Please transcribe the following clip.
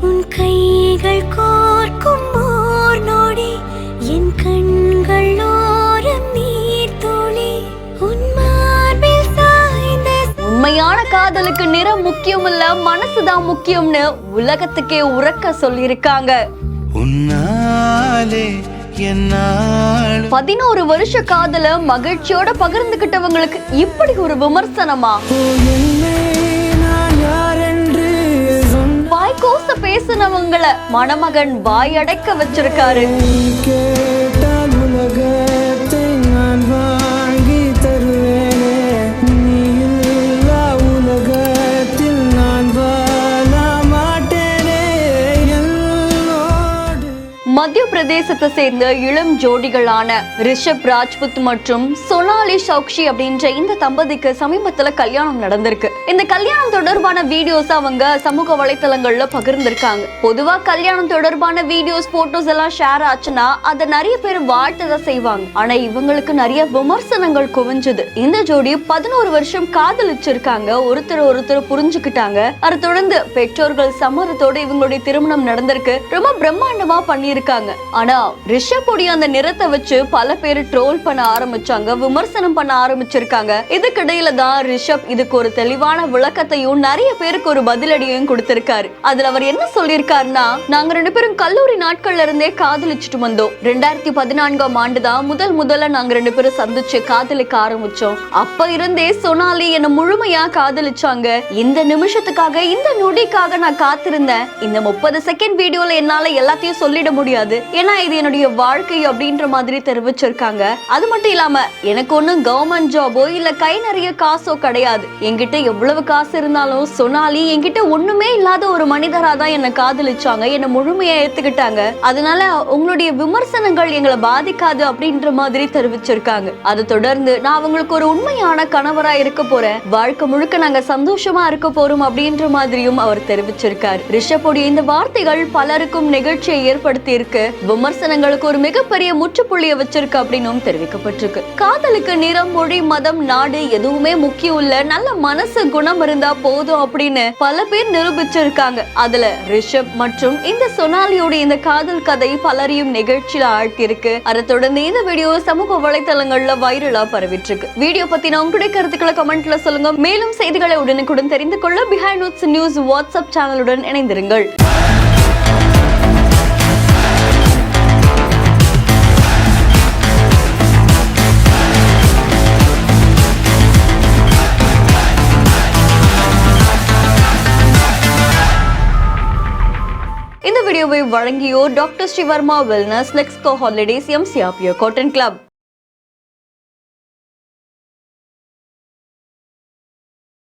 உன் கைகள் கோர்க்கும் ஓர் நொடி என் கண்கள் ஓரம் நீர் துளி உன் மார்பில் சாய்ந்த. உண்மையான காதலுக்கு நிறம் முக்கியம் இல்ல, மனசுதான் முக்கியம்னு உலகத்துக்கே உறக்க சொல்லியிருக்காங்க. 11 வருஷ காதல மகிழ்ச்சியோட பகிர்ந்துகிட்டவங்களுக்கு இப்படி ஒரு விமர்சனமா? வாய்க்கோச பேசினவங்கள மணமகன் வாயடைக்க வச்சிருக்காரு. மத்திய பிரதேசத்தை சேர்ந்த இளம் ஜோடிகளான ரிஷப் ராஜ்புத் மற்றும் சோனாலி சௌக்ஷி அப்படின்ற இந்த தம்பதிக்கு சமீபத்துல கல்யாணம் நடந்திருக்கு. இந்த கல்யாணம் தொடர்பான வீடியோஸ் அவங்க சமூக வலைத்தளங்கள்ல பகிர்ந்திருக்காங்க. பொதுவா கல்யாணம் தொடர்பான வீடியோஸ் போட்டோஸ் எல்லாம் ஷேர் ஆச்சுன்னா அதை நிறைய பேர் வாழ்த்துதான் செய்வாங்க. ஆனா இவங்களுக்கு நிறைய விமர்சனங்கள் குவிஞ்சது. இந்த ஜோடி 11 வருஷம் காதலிச்சிருக்காங்க, ஒருத்தர் புரிஞ்சுக்கிட்டாங்க. அதை தொடர்ந்து பெற்றோர்கள் சம்மதத்தோட இவங்களுடைய திருமணம் நடந்திருக்கு. ரொம்ப பிரம்மாண்டமா பண்ணியிருக்காங்க. ஆனா ரிஷபுடைய அந்த நிறத்தை வச்சு பல பேர் ட்ரோல் பண்ண ஆரம்பிச்சாங்க, விமர்சனம் பண்ண ஆரம்பிச்சிருக்காங்க. இதுக்கிடையில தான் ரிஷப் இதுக்கு ஒரு தெளிவான விளக்கத்தையும் நிறைய பேருக்கு ஒரு பதிலடியையும் கொடுத்திருக்காரு. அதுல அவர் என்ன சொல்லியிருக்காருன்னா, நாங்க 2 பேரும் கல்லூரி நாட்கள்ல இருந்தே காதலிச்சுட்டு வந்தோம். 2014ஆம் ஆண்டு தான் முதல்ல நாங்க 2 பேரும் சந்திச்சு காதலிக்க ஆரம்பிச்சோம். அப்ப இருந்தே சோனாலி என்ன முழுமையா காதலிச்சாங்க. இந்த நிமிஷத்துக்காக, இந்த நொடிக்காக நான் காத்திருந்தேன். இந்த 30 செகண்ட் வீடியோல என்னால எல்லாத்தையும் சொல்லிட முடியாது, ஏன்னா இது என்னுடைய வாழ்க்கை அப்படின்ற மாதிரி தெரிவிச்சிருக்காங்க. அது மட்டும் இல்லாம எனக்கு ஒன்னும் கவர்மெண்ட் ஜாபோ இல்ல கை நிறைய காசோ கிடையாது. என்கிட்ட எவ்வளவு காசு இருந்தாலும் சோனாலி என்கிட்ட ஒண்ணுமே இல்லாத ஒரு மனிதரா தான் என்ன காதலிச்சாங்க, என்ன முழுமையா ஏத்துக்கிட்டாங்க. அதனால உங்களுடைய விமர்சனங்கள் எங்களை பாதிக்காது அப்படின்ற மாதிரி தெரிவிச்சிருக்காங்க. அதை தொடர்ந்து நான் அவங்களுக்கு ஒரு உண்மையான கணவரா இருக்க போறேன், வாழ்க்கை முழுக்க நாங்க சந்தோஷமா இருக்க போறோம் அப்படின்ற மாதிரியும் அவர் தெரிவிச்சிருக்காரு. ரிஷபுடைய இந்த வார்த்தைகள் பலருக்கும் நிகழ்ச்சியை ஏற்படுத்தி இருக்கு, விமர்சனங்களுக்கு ஒரு மிகப்பெரிய முற்றுப்புள்ளியை வச்சிருக்கு அப்படின்னும் தெரிவிக்கப்பட்டிருக்கு. காதலுக்கு நிறம், மொழி, மதம், நாடு எதுவுமே முக்கியம் இல்ல, நல்ல மனசு குணம் இருந்தா போதும் அப்படின்னு பல பேர் நிரூபிச்சிருக்காங்க. அதுல ரிஷப் மற்றும் இந்த சோனாலியோட இந்த காதல் கதை பலரையும் நிகழ்ச்சியில ஆழ்த்தி இருக்கு. அதை தொடர்ந்து இந்த வீடியோ சமூக வலைதளங்கள்ல வைரலா பரவிட்டு இருக்கு. வீடியோ பத்தின உங்களுடைய கருத்துக்களை கமெண்ட்ல சொல்லுங்க. மேலும் செய்திகளை உடனுக்குடன் தெரிந்து கொள்ள பிஹைண்ட் நோட்ஸ் நியூஸ் வாட்ஸ்அப் சேனலுடன் இணைந்திருங்கள். இந்த வீடியோவை வழங்கியோர் doctor Srivarma wellness, Lexco holidays, MCR cotton club.